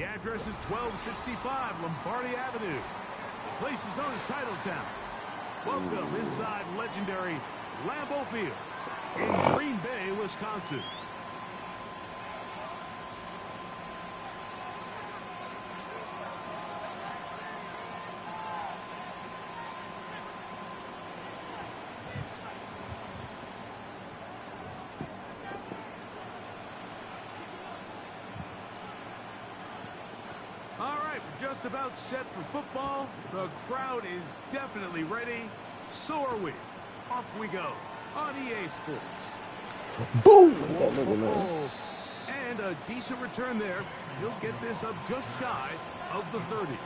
address is 1265 Lombardi Avenue. The place is known as Titletown. Welcome inside legendary Lambeau Field in Green Bay, Wisconsin. Just about set for football. The crowd is definitely ready. So are we. Off we go on EA Sports. Boom! And a decent return there. He'll get this up just shy of the 30.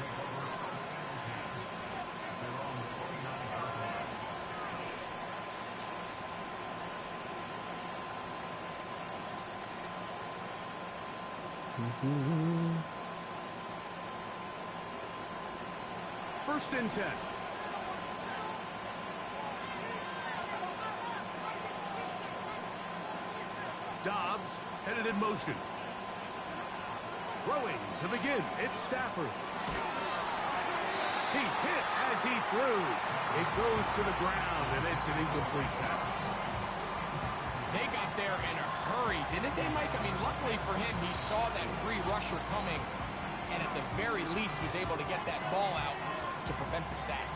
First and 10. Dobbs headed in motion. Throwing to begin. It's Stafford. He's hit as he threw. It goes to the ground, and it's an incomplete pass. They got there in a hurry, didn't they, Mike? I mean, luckily for him, he saw that free rusher coming, and at the very least was able to get that ball out to prevent the sack.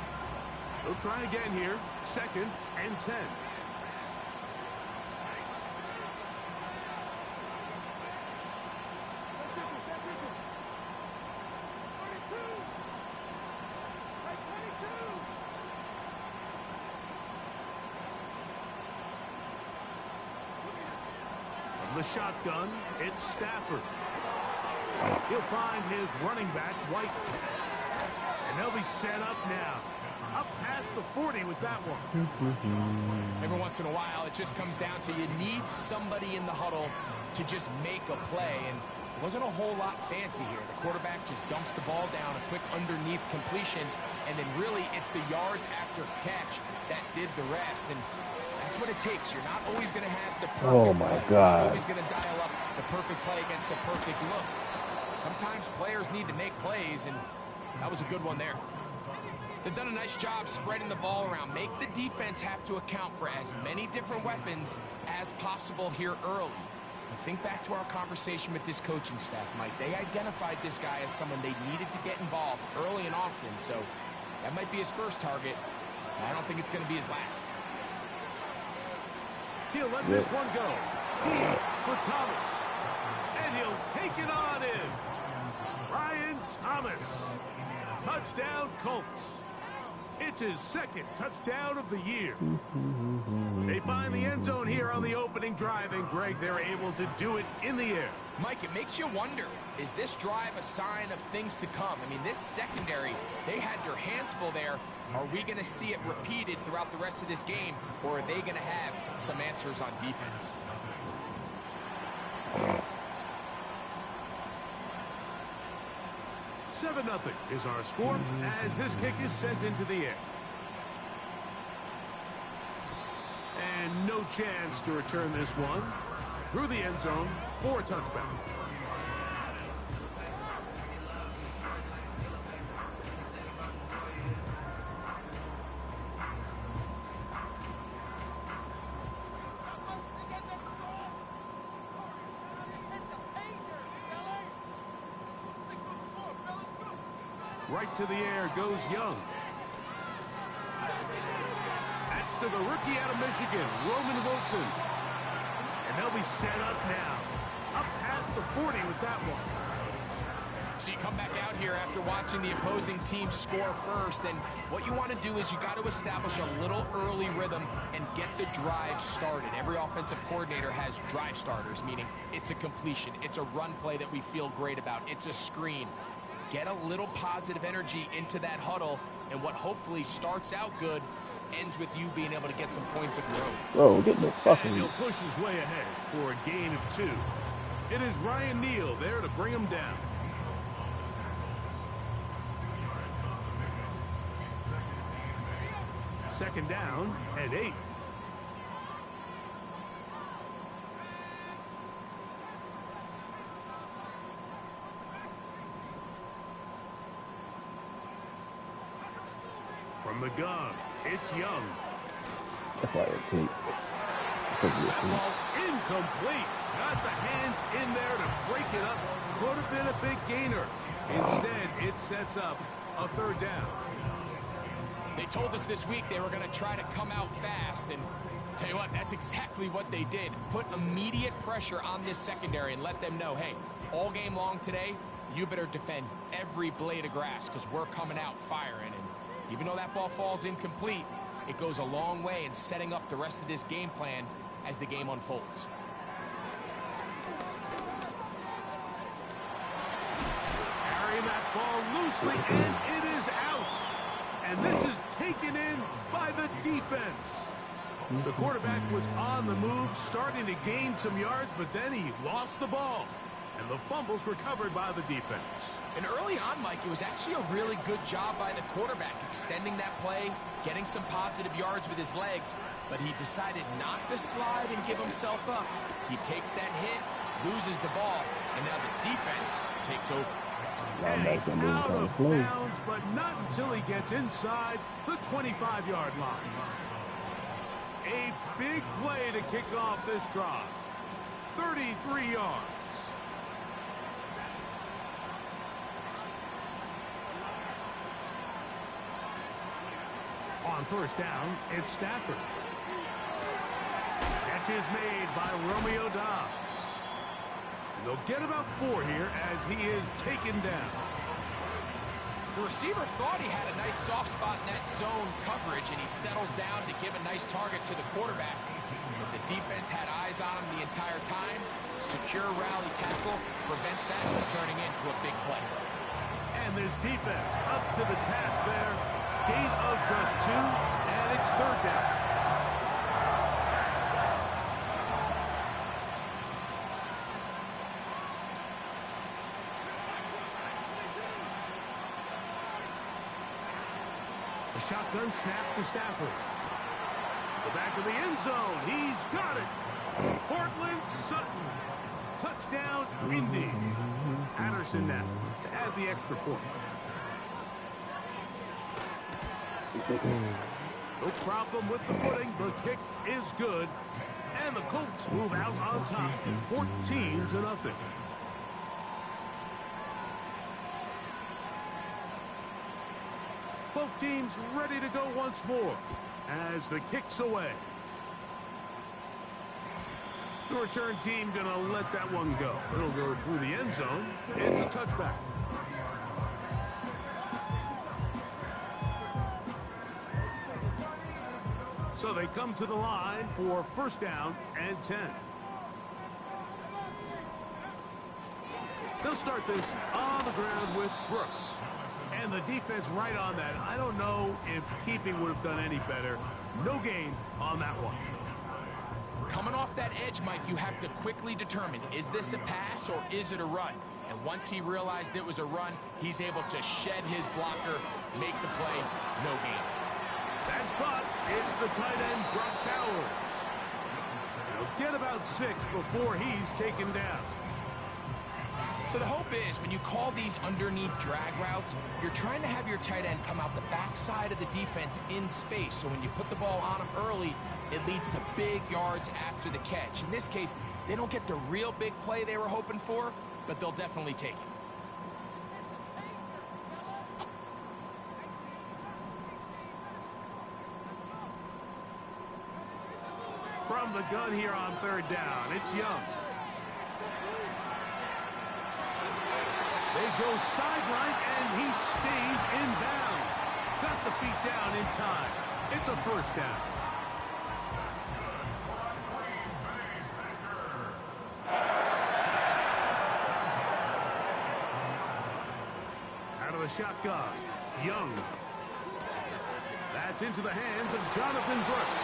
They'll try again here. Second and 10. From the shotgun, it's Stafford. He'll find his running back, White. And they'll be set up now. Up past the 40 with that one. Every once in a while, it just comes down to you need somebody in the huddle to just make a play. And it wasn't a whole lot fancy here. The quarterback just dumps the ball down, a quick underneath completion, and then really it's the yards after catch that did the rest. And that's what it takes. You're not always going to have the perfect Oh, my play. God. You're always going to dial up the perfect play against the perfect look. Sometimes players need to make plays, and that was a good one there. They've done a nice job spreading the ball around. Make the defense have to account for as many different weapons as possible here early. But think back to our conversation with this coaching staff, Mike. They identified this guy as someone they needed to get involved early and often. So that might be his first target. I don't think it's going to be his last. He'll let this one go. Deep for Thomas. And he'll take it on in. Brian Thomas. Touchdown, Colts. It's his second touchdown of the year. They find the end zone here on the opening drive, and Greg, they're able to do it in the air. Mike, it makes you wonder, is this drive a sign of things to come? I mean, this secondary, they had their hands full there. Are we going to see it repeated throughout the rest of this game, or are they going to have some answers on defense? 7-0 is our score as this kick is sent into the air. And no chance to return this one through the end zone for a touchback. Right to the air goes Young. That's to the rookie out of Michigan, Roman Wilson. And they'll be set up now. Up past the 40 with that one. So you come back out here after watching the opposing team score first, and what you want to do is you got to establish a little early rhythm and get the drive started. Every offensive coordinator has drive starters, meaning it's a completion, it's a run play that we feel great about, it's a screen. Get a little positive energy into that huddle, and what hopefully starts out good ends with you being able to get some points of growth. Bro, get the fucking... And he'll push his way ahead for a gain of 2. It is Ryan Neal there to bring him down. Second down and 8. the gun, it's Young. That's why I repeat. That ball incomplete. Got the hands in there to break it up. Could have been a big gainer. Instead, it sets up a third down. They told us this week they were going to try to come out fast, and tell you what, that's exactly what they did. Put immediate pressure on this secondary and let them know, hey, all game long today, you better defend every blade of grass because we're coming out firing. And even though that ball falls incomplete, it goes a long way in setting up the rest of this game plan as the game unfolds. Carrying that ball loosely, and it is out. And this is taken in by the defense. The quarterback was on the move, starting to gain some yards, but then he lost the ball. And the fumble's recovered by the defense. And early on, Mike, it was actually a really good job by the quarterback, extending that play, getting some positive yards with his legs, but he decided not to slide and give himself up. He takes that hit, loses the ball, and now the defense takes over. And he's out of bounds, but not until he gets inside the 25-yard line. A big play to kick off this drive. 33 yards. On first down, it's Stafford. Catch is made by Romeo Doubs. And they'll get about 4 here as he is taken down. The receiver thought he had a nice soft spot in that zone coverage, and he settles down to give a nice target to the quarterback. But the defense had eyes on him the entire time. Secure rally tackle prevents that from turning into a big play. And this defense up to the task there. Gain of just 2, and it's third down. The shotgun snap to Stafford. The back of the end zone. He's got it. Portland Sutton. Touchdown, Indy. Patterson now to add the extra point. No problem with the footing. The kick is good. And the Colts move out on top, 14-0. Both teams ready to go once more as the kick's away. The return team going to let that one go. It'll go through the end zone. It's a touchback. So they come to the line for first down and 10. They'll start this on the ground with Brooks. And the defense right on that. I don't know if keeping would have done any better. No gain on that one. Coming off that edge, Mike, you have to quickly determine, is this a pass or is it a run? And once he realized it was a run, he's able to shed his blocker, make the play, no gain. That's caught. It's the tight end, Brock Bowers. He'll get about 6 before he's taken down. So the hope is when you call these underneath drag routes, you're trying to have your tight end come out the backside of the defense in space. So when you put the ball on him early, it leads to big yards after the catch. In this case, they don't get the real big play they were hoping for, but they'll definitely take it. From the gun here on third down, it's Young. They go sideline, and he stays in bounds. Got the feet down in time. It's a first down. Out of the shotgun, Young. That's into the hands of Jonathan Brooks.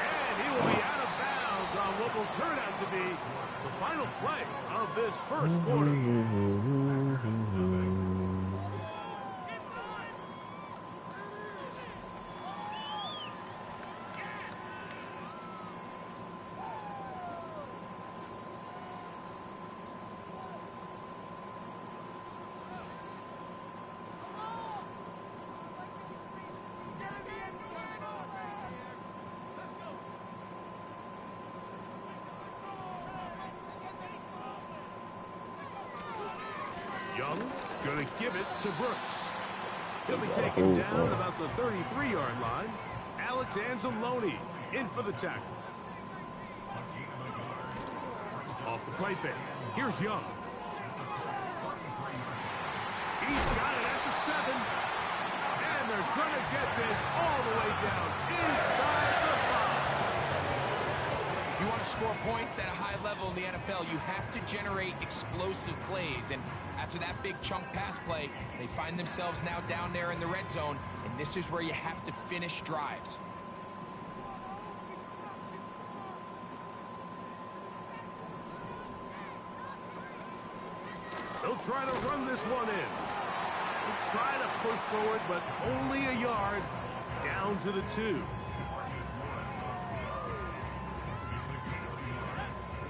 And he will be out of bounds on what will turn out to be the final play of this first quarter. Young going to give it to Brooks. He'll be taken down about the 33-yard line. Alex Anzalone in for the tackle. Off the play fake. Here's Young. He's got it at the 7. And they're going to get this all the way down inside the 5. If you want to score points at a high level in the NFL, you have to generate explosive plays. And after that big chunk pass play, they find themselves now down there in the red zone. And this is where you have to finish drives. They'll try to run this one in. They'll try to push forward, but only a yard down to the 2.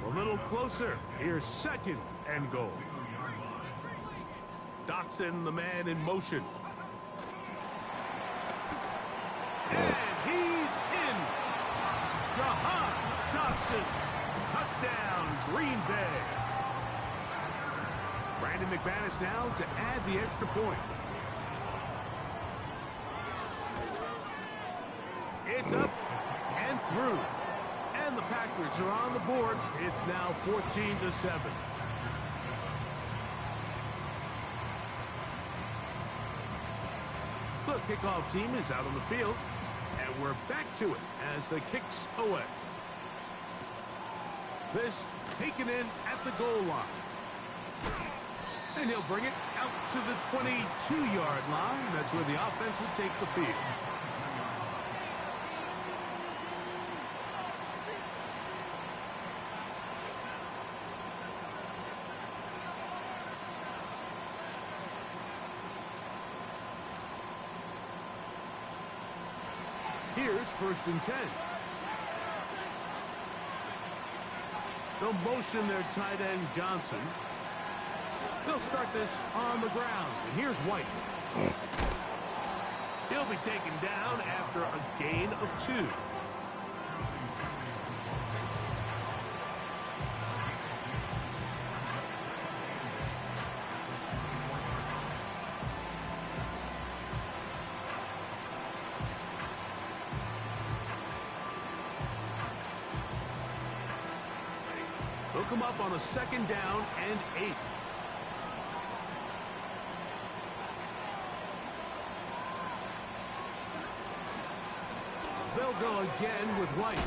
A little closer. Here's 2nd and goal. Dotson, the man in motion. And he's in. Jahan Dotson. Touchdown, Green Bay. Brandon McManus now to add the extra point. It's up and through. And the Packers are on the board. It's now 14-7. The kickoff team is out on the field. And we're back to it as the kicks away. This taken in at the goal line. And he'll bring it out to the 22-yard line. That's where the offense will take the field. Here's 1st and 10. They'll motion their tight end Johnson. They'll start this on the ground. And here's White. He'll be taken down after a gain of 2. They'll come up on a 2nd down and 8. They'll go again with White.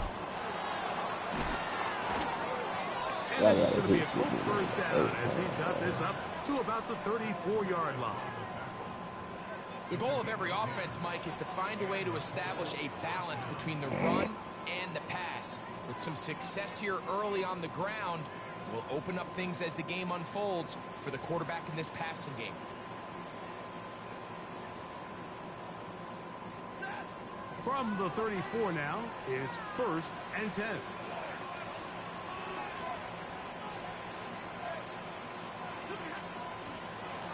And this is going to be a Colts 1st down as he's got this up to about the 34-yard line. The goal of every offense, Mike, is to find a way to establish a balance between the run and the pass. With some success here early on the ground, will open up things as the game unfolds for the quarterback in this passing game. From the 34 now, it's 1st and 10.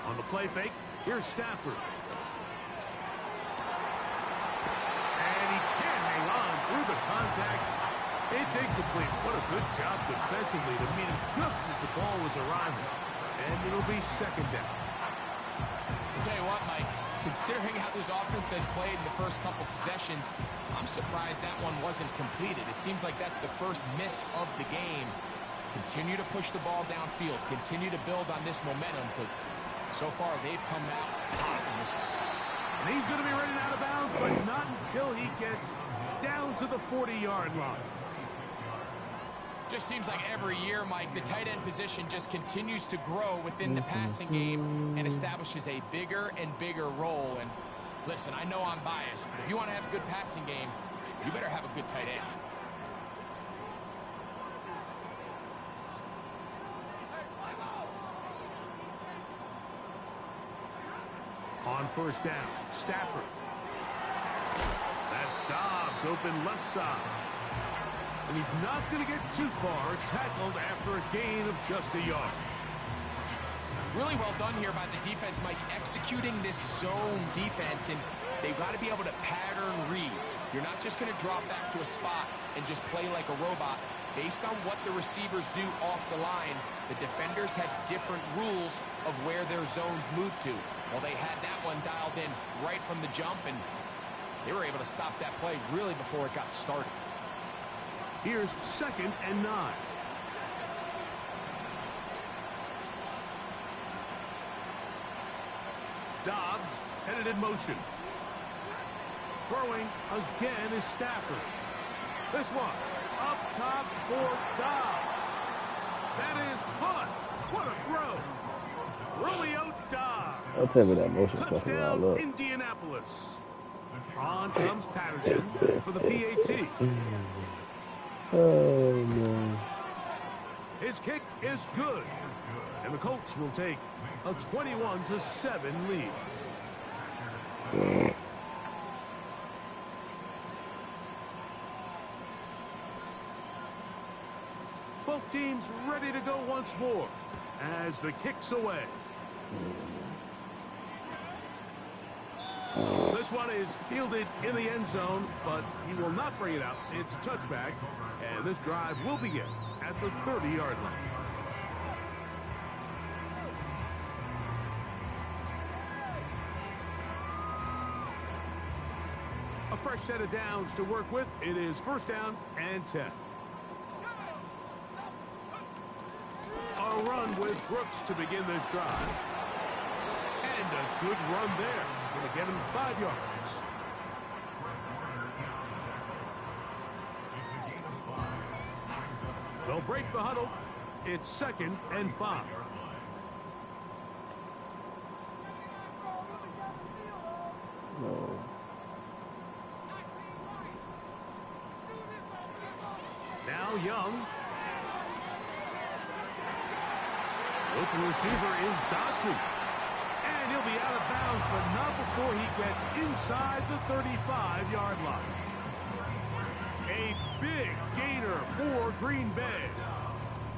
On the play fake, here's Stafford. And he can't hang on through the contact. It's incomplete. What a good job defensively to meet him just as the ball was arriving. And it'll be 2nd down. I'll tell you what, Mike, considering how this offense has played in the first couple possessions, I'm surprised that one wasn't completed. It seems like that's the first miss of the game. Continue to push the ball downfield. Continue to build on this momentum because so far they've come out hot in this one. And he's going to be running out of bounds, but not until he gets down to the 40-yard line. Just seems like every year, Mike, the tight end position just continues to grow within the passing game and establishes a bigger and bigger role. And listen, I know I'm biased, but if you want to have a good passing game, you better have a good tight end. On 1st down, Stafford. That's Dobbs open left side. And he's not going to get too far, tackled after a gain of just a yard. Really well done here by the defense, Mike, executing this zone defense, and they've got to be able to pattern read. You're not just going to drop back to a spot and just play like a robot. Based on what the receivers do off the line, the defenders had different rules of where their zones move to. Well, they had that one dialed in right from the jump, and they were able to stop that play really before it got started. Here's 2nd and 9. Dobbs headed in motion. Throwing again is Stafford. This one up top for Dobbs. That is caught. What a throw. Romeo Dobbs. I'll tell you that motion fucking Touchdown, wild up. Indianapolis. On comes Patterson for the PAT. Oh, man. His kick is good. And the Colts will take a 21-7 lead. Both teams ready to go once more as the kick's away. This one is fielded in the end zone, but he will not bring it out. It's a touchback, and this drive will begin at the 30-yard line. A fresh set of downs to work with. It is 1st down and 10. A run with Brooks to begin this drive. And a good run there. Going to get him 5 yards. They'll break the huddle. It's 2nd and 5. No. Now Young. Open receiver is Dodson. And he'll be out of bounds, but not before he gets inside the 35-yard line. A big gainer for Green Bay.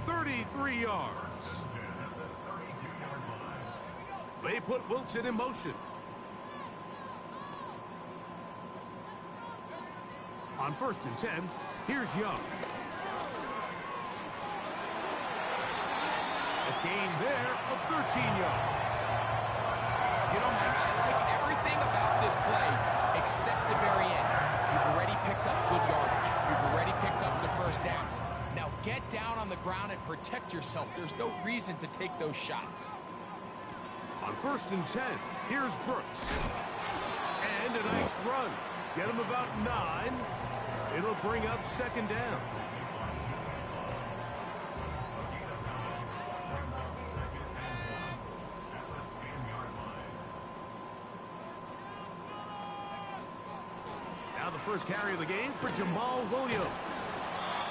33 yards. They put Wilson in motion. On 1st and 10, here's Young. A gain there of 13 yards. You know, Mike, I like everything about this play except the very end. You've already picked up good yardage. You've already picked up the 1st down. Now get down on the ground and protect yourself. There's no reason to take those shots. On 1st and 10, here's Brooks. And a nice run. Get him about 9. It'll bring up 2nd down. Now the first carry of the game for Jamal Williams.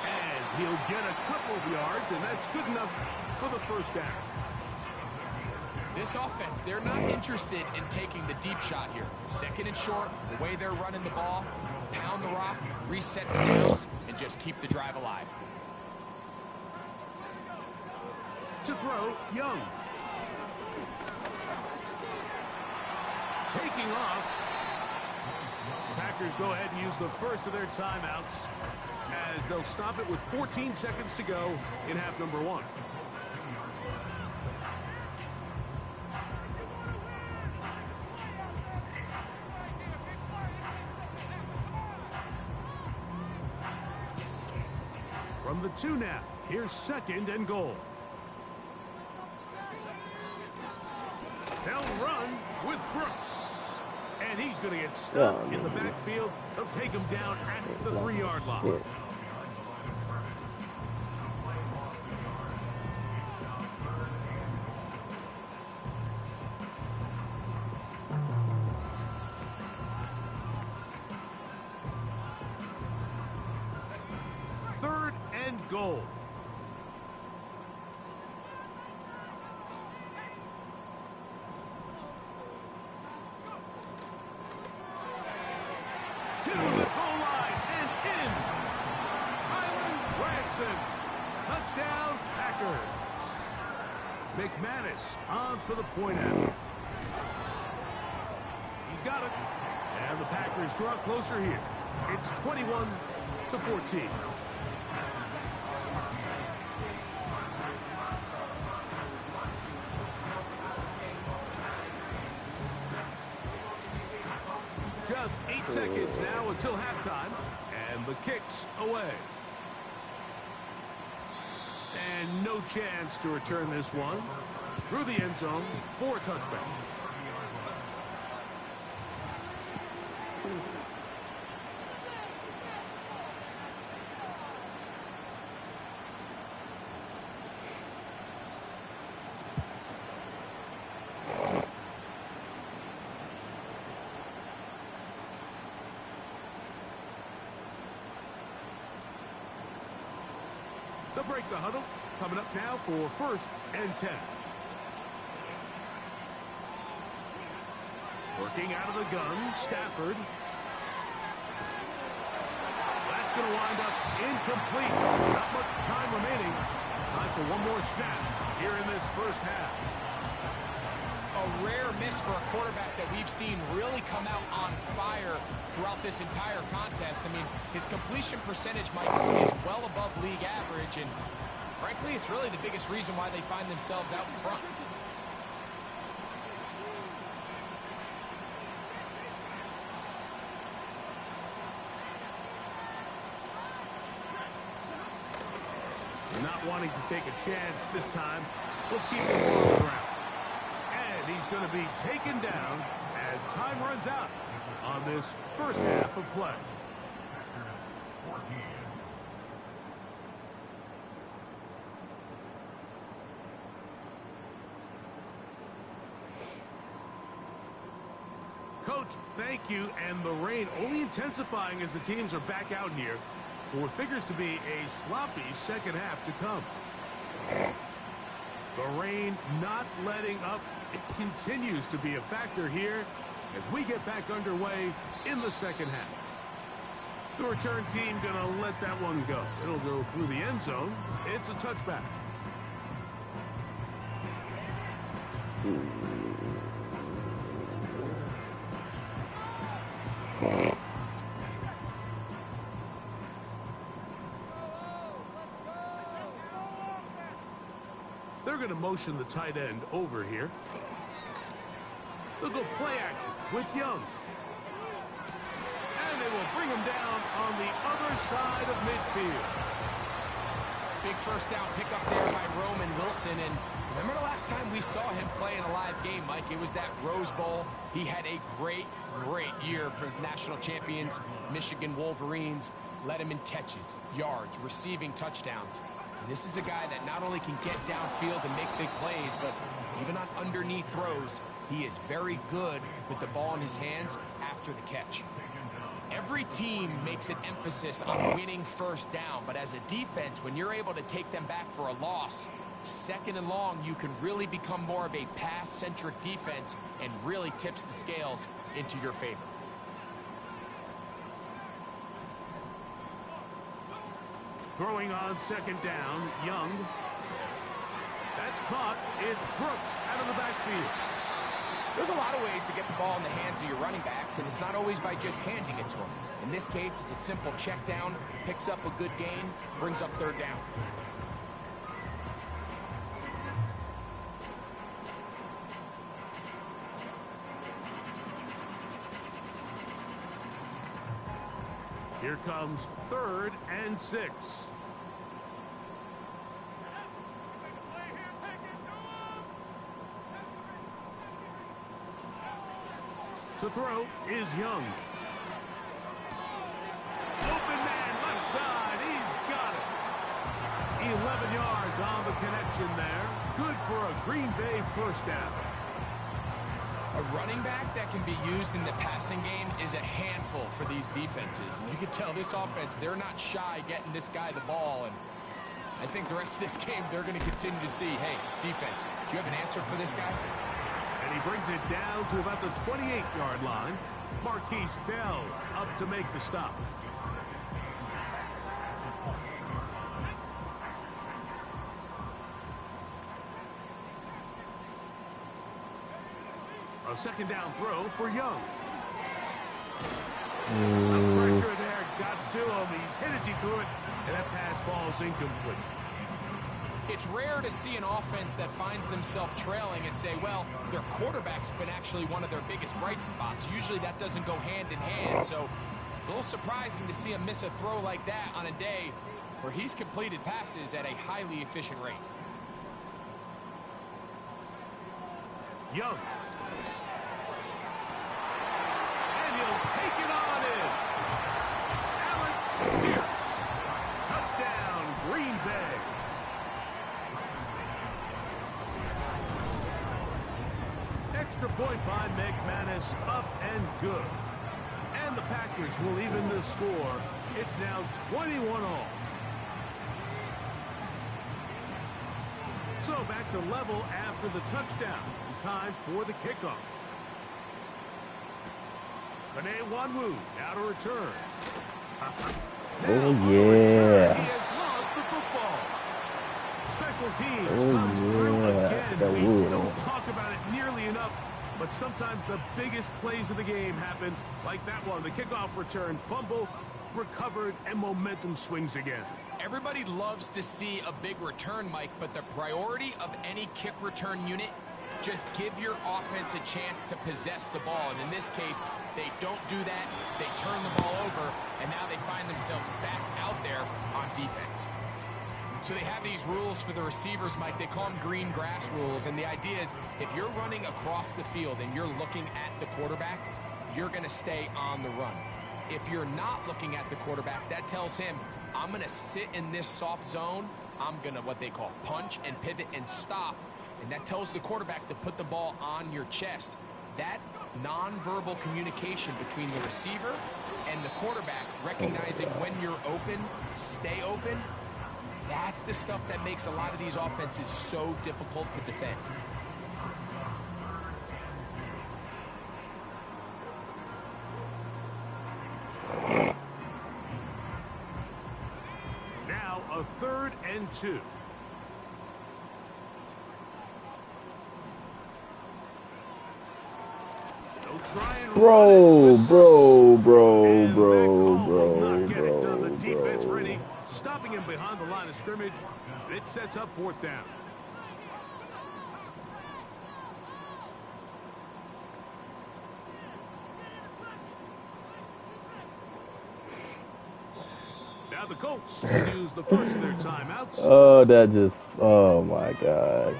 And he'll get a couple of yards, and that's good enough for the 1st down. This offense, they're not interested in taking the deep shot here. 2nd and short, the way they're running the ball, pound the rock, reset the downs, and just keep the drive alive. To throw, Young. Taking off. The Packers go ahead and use the first of their timeouts as they'll stop it with 14 seconds to go in half number 1. From the 2 now, here's 2nd and goal. They'll run with Brooks. And he's going to get stuck in the backfield. They'll take him down at the 3-yard line. Third and goal. To the goal line and in. Highland Branson. Touchdown, Packers. McManus on for the point after. He's got it. And the Packers draw closer here. It's 21-14. So until halftime, and the kick's away. And no chance to return this one. Through the end zone for a touchback. They'll break the huddle. Coming up now for 1st and 10. Working out of the gun, Stafford. That's going to wind up incomplete. Not much time remaining. Time for one more snap here in this first half. A rare miss for a quarterback that we've seen really come out on fire throughout this entire contest. I mean, his completion percentage, Michael, is well above league average, and frankly, it's really the biggest reason why they find themselves out in front. Not wanting to take a chance this time, we'll keep this ball around. And he's going to be taken down as time runs out on this first half of play. Coach, thank you. And the rain only intensifying as the teams are back out here for what figures to be a sloppy second half to come. The rain not letting up. It continues to be a factor here as we get back underway in the second half. The return team going to let that one go. It'll go through the end zone. It's a touchback. They're going to motion the tight end over here. They'll go play action with Young. And they will bring him down on the other side of midfield. Big first down pickup there by Roman Wilson. And remember the last time we saw him play in a live game, Mike? It was that Rose Bowl. He had a great year for national champions, Michigan Wolverines. Led him in catches, yards, receiving touchdowns. And this is a guy that not only can get downfield and make big plays, but even on underneath throws, he is very good with the ball in his hands after the catch. Every team makes an emphasis on winning first down, but as a defense, when you're able to take them back for a loss, second and long, you can really become more of a pass-centric defense and really tips the scales into your favor. Throwing on second down, Young. That's caught. It's Brooks out of the backfield. There's a lot of ways to get the ball in the hands of your running backs, and it's not always by just handing it to them. In this case, it's a simple check down, picks up a good gain, brings up third down. Here comes 3rd and 6. To throw is Young. Open man, left side. He's got it. 11 yards on the connection there. Good for a Green Bay first down. A running back that can be used in the passing game is a handful for these defenses. You can tell this offense, they're not shy getting this guy the ball. And I think the rest of this game, they're going to continue to see, hey, defense, do you have an answer for this guy? And he brings it down to about the 28-yard line. Marquise Bell up to make the stop. A second down throw for Young. Pressure there got to him. He's hit as he threw it, and that pass falls incomplete. It's rare to see an offense that finds themselves trailing and say, well, their quarterback's been actually one of their biggest bright spots. Usually that doesn't go hand in hand, so it's a little surprising to see him miss a throw like that on a day where he's completed passes at a highly efficient rate. Young. And he'll take it on in. Allen Pierce. Touchdown, Green Bay. Extra point by McManus, up and good. And the Packers will even the score. It's now 21-all. So back to level after the touchdown. Time for the kickoff. Wanwu now to return. Oh, yeah. He has lost the football. Special teams comes through again. We don't talk about it nearly enough, but sometimes the biggest plays of the game happen like that one. The kickoff return, fumble, recovered, and momentum swings again. Everybody loves to see a big return, Mike, but the priority of any kick return unit, just give your offense a chance to possess the ball. And in this case, they don't do that. They turn the ball over, and now they find themselves back out there on defense. So they have these rules for the receivers, Mike. They call them green grass rules. And the idea is if you're running across the field and you're looking at the quarterback, you're going to stay on the run. If you're not looking at the quarterback, that tells him, I'm going to sit in this soft zone. I'm going to what they call punch and pivot and stop. And that tells the quarterback to put the ball on your chest. That nonverbal communication between the receiver and the quarterback, recognizing when you're open, stay open, that's the stuff that makes a lot of these offenses so difficult to defend. Now a 3rd and 2. Bro. The defense ready, stopping him behind the line of scrimmage, and it sets up 4th down. Now the Colts use the first of their timeouts. Oh, that just, oh my God.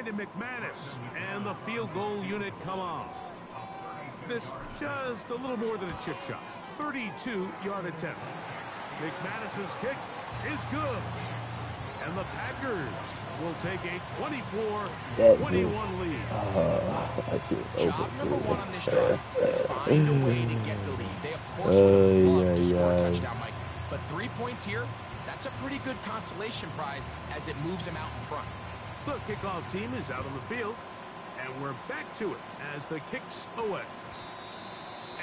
McManus and the field goal unit come on. This just a little more than a chip shot. 32-yard attempt. McManus's kick is good. And the Packers will take a 24-21 lead. Job number 1 on this drive, find a way to get the lead. They, of course, would love to score a touchdown, Mike. But 3 points here, that's a pretty good consolation prize as it moves them out in front. The kickoff team is out on the field, and we're back to it as the kick's away.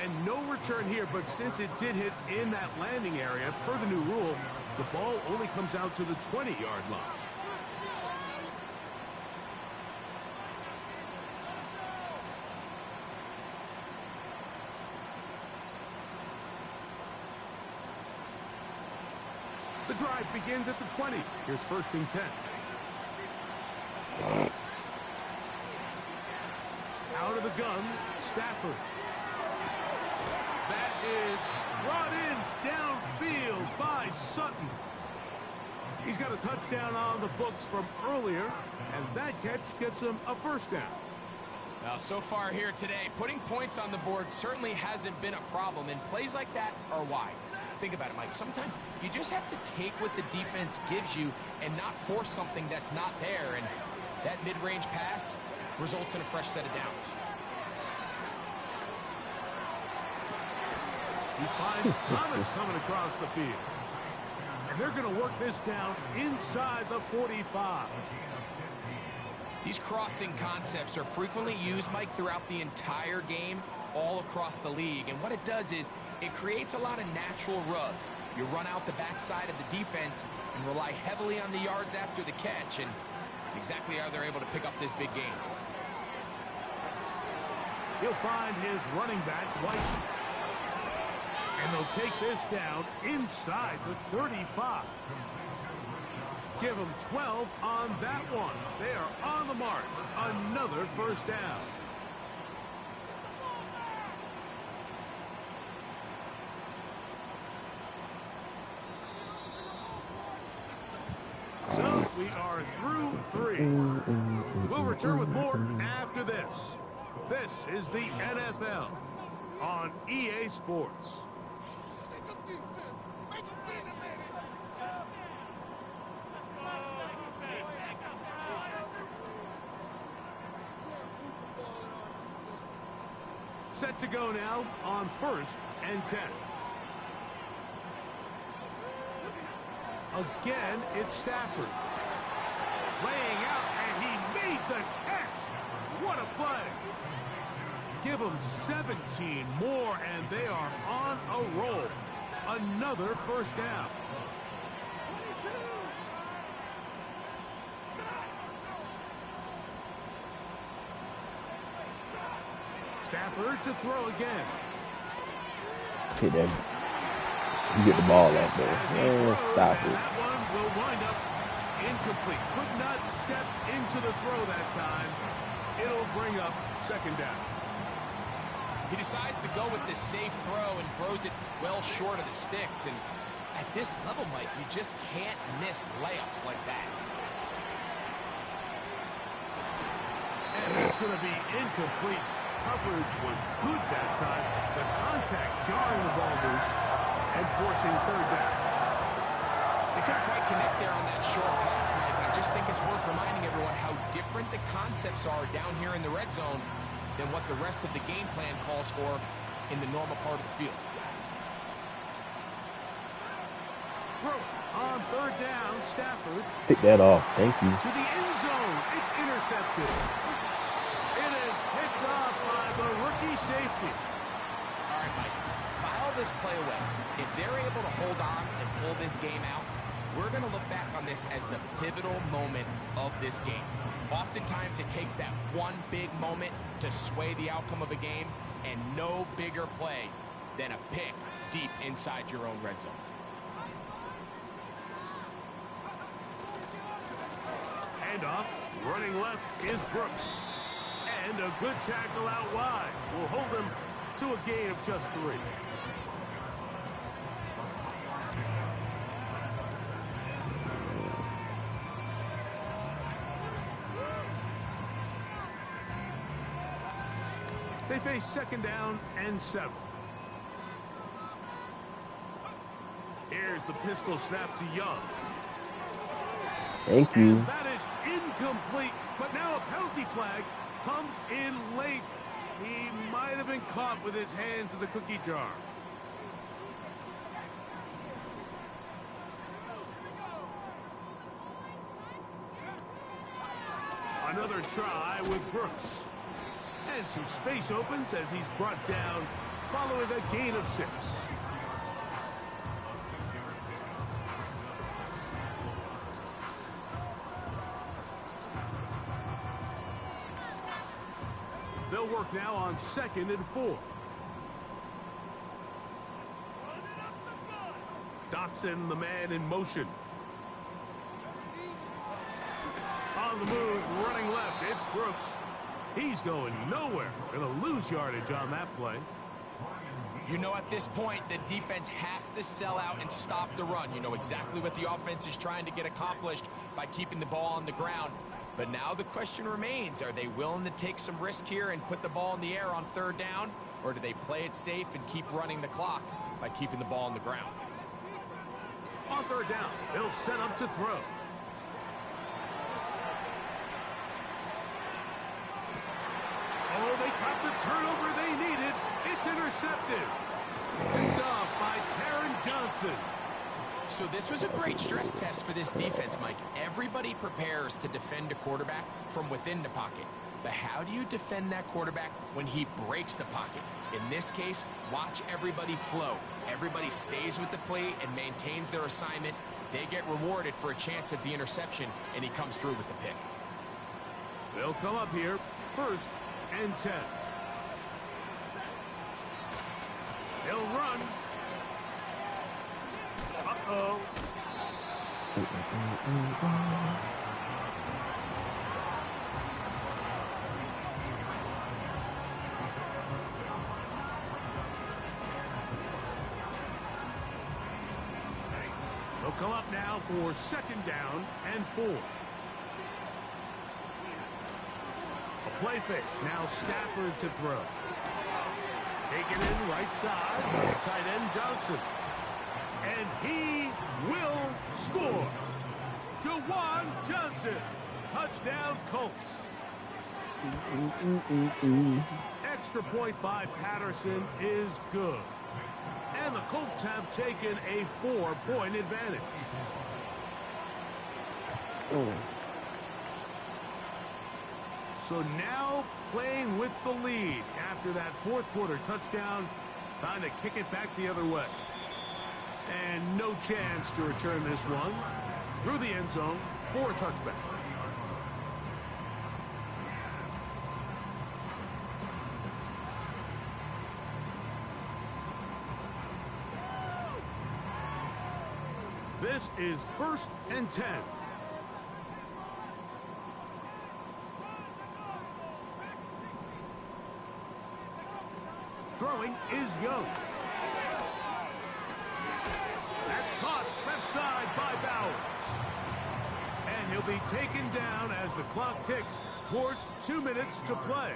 And no return here, but since it did hit in that landing area, per the new rule, the ball only comes out to the 20-yard line. The drive begins at the 20. Here's 1st and 10. Out of the gun, Stafford. That is brought in downfield by Sutton. He's got a touchdown on the books from earlier, and that catch gets him a 1st down. Now, so far here today, putting points on the board certainly hasn't been a problem, and plays like that are why. Think about it, Mike. Sometimes you just have to take what the defense gives you and not force something that's not there, and that mid-range pass results in a fresh set of downs. He finds Thomas coming across the field. And they're going to work this down inside the 45. These crossing concepts are frequently used, Mike, throughout the entire game, all across the league. And what it does is it creates a lot of natural rubs. You run out the backside of the defense and rely heavily on the yards after the catch. And it's exactly how they're able to pick up this big game. He'll find his running back, White. And they'll take this down inside the 35. Give them 12 on that one. They are on the march. Another first down. So we are through 3. We'll return with more after this. This is the NFL on EA Sports. Set to go now on 1st and 10. Again, it's Stafford. Laying out, and he made the catch. What a play. Give them 17 more, and they are on a roll. Another first down. Stafford to throw again. Hit that. You get the ball out there. Man, stop it. That one will wind up incomplete. Could not step into the throw that time. It'll bring up 2nd down. He decides to go with the safe throw and throws it well short of the sticks. And at this level, Mike, you just can't miss layups like that. And it's going to be incomplete. Coverage was good that time. The contact jarring the ball loose and forcing 3rd down. They couldn't quite connect there on that short pass, Mike. I just think it's worth reminding everyone how different the concepts are down here in the red zone than what the rest of the game plan calls for in the normal part of the field. Throw on 3rd down, Stafford. Pick that off. Thank you. To the end zone. It's intercepted. It is picked off by the rookie safety. All right, Mike, file this play away. If they're able to hold on and pull this game out, we're going to look back on this as the pivotal moment of this game. Oftentimes, it takes that one big moment to sway the outcome of a game, and no bigger play than a pick deep inside your own red zone. Handoff, running left is Brooks. And a good tackle out wide will hold him to a gain of just 3. They face 2nd down and 7. Here's the pistol snap to Young. Thank you. And that is incomplete, but now a penalty flag comes in late. He might have been caught with his hands in the cookie jar. Another try with Brooks. And some space opens as he's brought down following a gain of 6. They'll work now on 2nd and 4. Dotson, the man in motion. On the move, running left, it's Brooks. He's going nowhere. Gonna lose yardage on that play. You know, at this point, the defense has to sell out and stop the run. You know exactly what the offense is trying to get accomplished by keeping the ball on the ground. But now the question remains, are they willing to take some risk here and put the ball in the air on 3rd down? Or do they play it safe and keep running the clock by keeping the ball on the ground? On 3rd down, they'll set up to throw. Oh, they got the turnover they needed. It's intercepted. Picked off by Taron Johnson. So this was a great stress test for this defense, Mike. Everybody prepares to defend a quarterback from within the pocket. But how do you defend that quarterback when he breaks the pocket? In this case, watch everybody flow. Everybody stays with the play and maintains their assignment. They get rewarded for a chance at the interception, and he comes through with the pick. They'll come up here, 1st and 10. They'll run. Uh-oh. They'll come up now for 2nd down and 4. A play fake. Now Stafford to throw. Taken in right side. Tight end Johnson. And he will score. Jawan Johnson. Touchdown Colts. Extra point by Patterson is good. And the Colts have taken a 4-point advantage. So now playing with the lead after that 4th quarter touchdown. Time to kick it back the other way. And no chance to return this one through the end zone for a touchback. This is 1st and 10. Throwing is Young. That's caught left side by Bowers. And he'll be taken down as the clock ticks towards 2 minutes to play.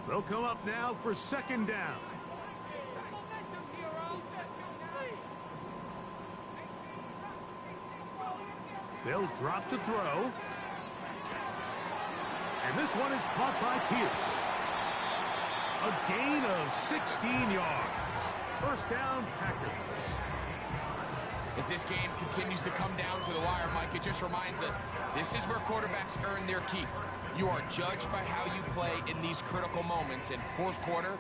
They'll come up now for 2nd down. They'll drop to throw. And this one is caught by Pierce. A gain of 16 yards. 1st down, Packers. As this game continues to come down to the wire, Mike, it just reminds us, this is where quarterbacks earn their keep. You are judged by how you play in these critical moments. In 4th quarter,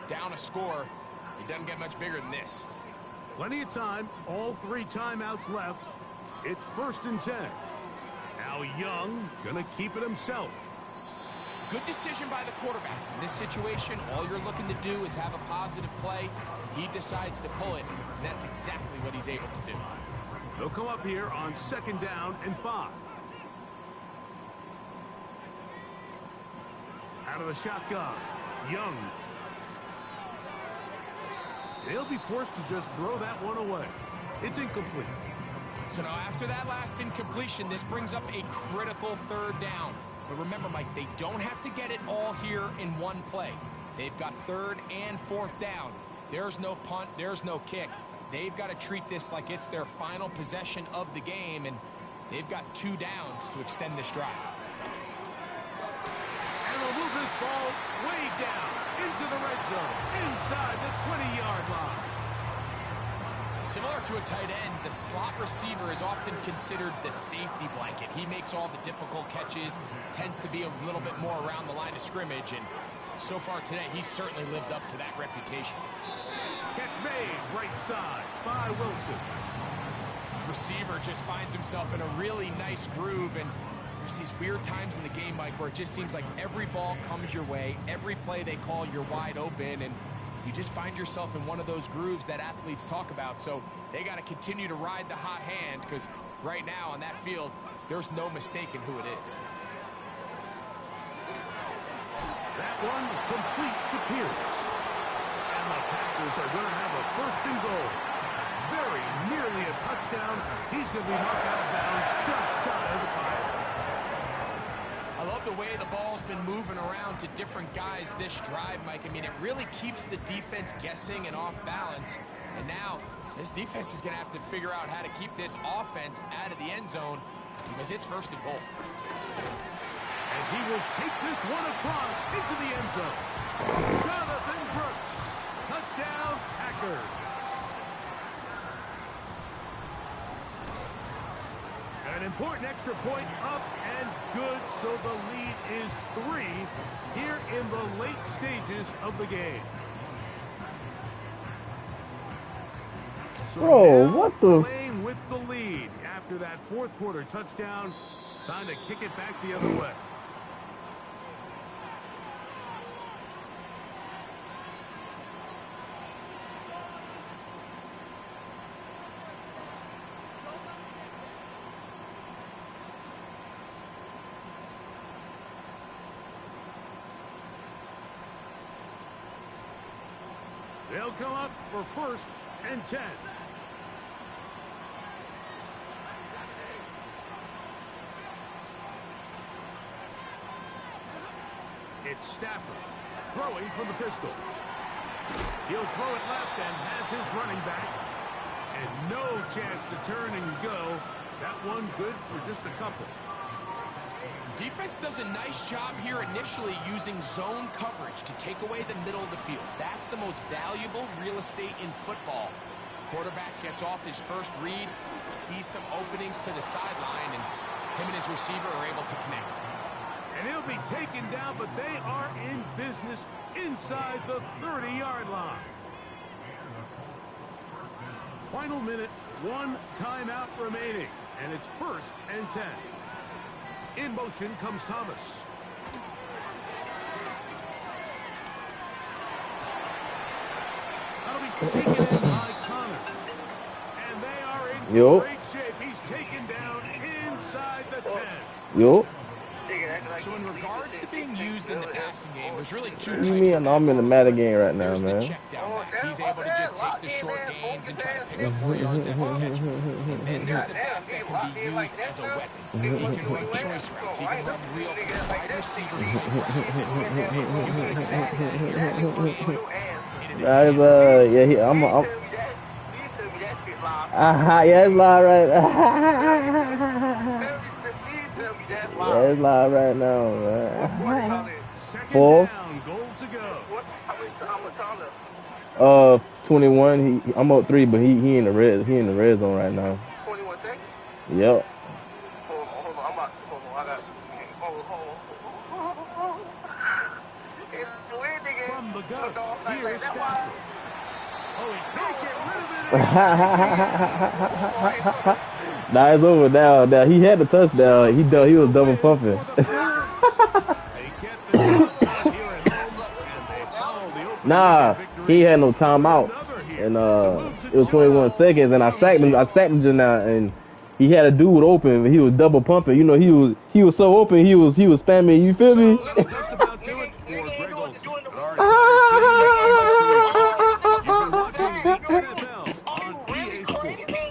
down a score, it doesn't get much bigger than this. Plenty of time, all 3 timeouts left. It's 1st and 10. Now Young gonna keep it himself. Good decision by the quarterback. In this situation, all you're looking to do is have a positive play. He decides to pull it, and that's exactly what he's able to do. They'll come up here on 2nd down and 5. Out of the shotgun, Young. He'll be forced to just throw that one away. It's incomplete. So now after that last incompletion, this brings up a critical 3rd down. But remember, Mike, they don't have to get it all here in one play. They've got 3rd and 4th down. There's no punt, there's no kick. They've got to treat this like it's their final possession of the game, and they've got 2 downs to extend this drive. And they'll move this ball way down into the red zone, inside the 20-yard line. Similar to a tight end, the slot receiver is often considered the safety blanket. He makes all the difficult catches, tends to be a little bit more around the line of scrimmage, and so far today, he's certainly lived up to that reputation. Catch made, right side by Wilson. Receiver just finds himself in a really nice groove, and there's these weird times in the game, Mike, where it just seems like every ball comes your way, every play they call, you're wide open, and you just find yourself in one of those grooves that athletes talk about. So they got to continue to ride the hot hand, because right now on that field, there's no mistaking who it is. That one complete to Pierce. And the Packers are going to have a 1st and goal. Very nearly a touchdown. He's going to be knocked out of bounds just shy of the pile. I love the way the ball's been moving around to different guys this drive, Mike. I mean, it really keeps the defense guessing and off balance. And now, this defense is going to have to figure out how to keep this offense out of the end zone, because it's 1st and goal. And he will take this one across into the end zone. Jonathan Brooks. Touchdown, Packers. An important extra point up and good, so the lead is 3 here in the late stages of the game. So Bro, what the? Playing with the lead after that 4th quarter touchdown. Time to kick it back the other way. They'll come up for 1st and 10. It's Stafford throwing from the pistol. He'll throw it left and has his running back. And no chance to turn and go. That one good for just a couple. Defense does a nice job here initially using zone coverage to take away the middle of the field. That's the most valuable real estate in football. Quarterback gets off his first read, sees some openings to the sideline, and him and his receiver are able to connect. And he'll be taken down, but they are in business inside the 30-yard line. Final minute, 1 timeout remaining, and it's 1st and 10. In motion comes Thomas. That'll be taken in by Connor. And they are in great shape. He's taken down inside the 10. Yo. So in regards to being used in the passing game, there's really two What types do you mean? of I'm in the Madden game right now, There's man. the check down back. He's able to just take the short gains and try to pick up more yards after the catch. And then there's the back that can be used as a weapon. He can run choice routes. He can run real wide receiver type routes. You can do that here in this game. It is a Yeah, it's live right. Yeah, it's live right now, man. 4. Down, goal to go. 21. I'm up 3, but he in the red zone right now. 21 seconds? Yep. Hold on. I got From the gun, here's Stafford. Oh, he can't get rid of it. Nah, it's over now. Now he had the touchdown. He was double pumping. Nah, he had no timeout, and it was 21 seconds, and I sacked him just now, and he had a dude open, but he was double pumping. You know, he was so open, he was spamming. You feel me?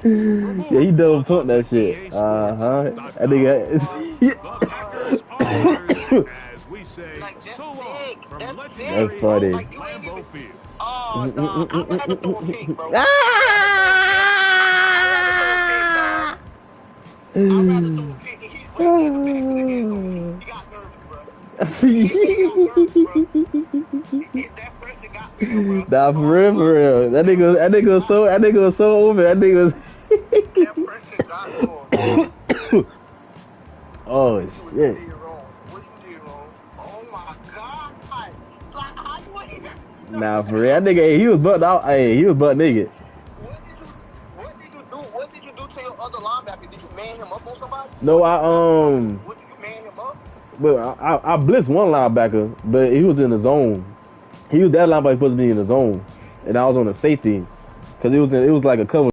Yeah, he double pumped that shit. That nigga. That's funny. Oh, dog. I'm gonna have to throw a pick, bro. I'd rather throw a pick, and he's playing the pick in the end zone. He got nervous, bro. That pressure got to him, bro. Nah, for real. That nigga was so over. That nigga was. That pressure got to him. Oh shit. What you did wrong? Oh my God. Like, how you ain't here? Nah, for real. That nigga, he was butt out. Hey, he was butt naked. What did you do to your other linebacker? Did you man him up on somebody? No, What did you man him up? But I blitzed one linebacker, but he was in the zone. That linebacker supposed to be in the zone, and I was on the safety, cause it was like a cover.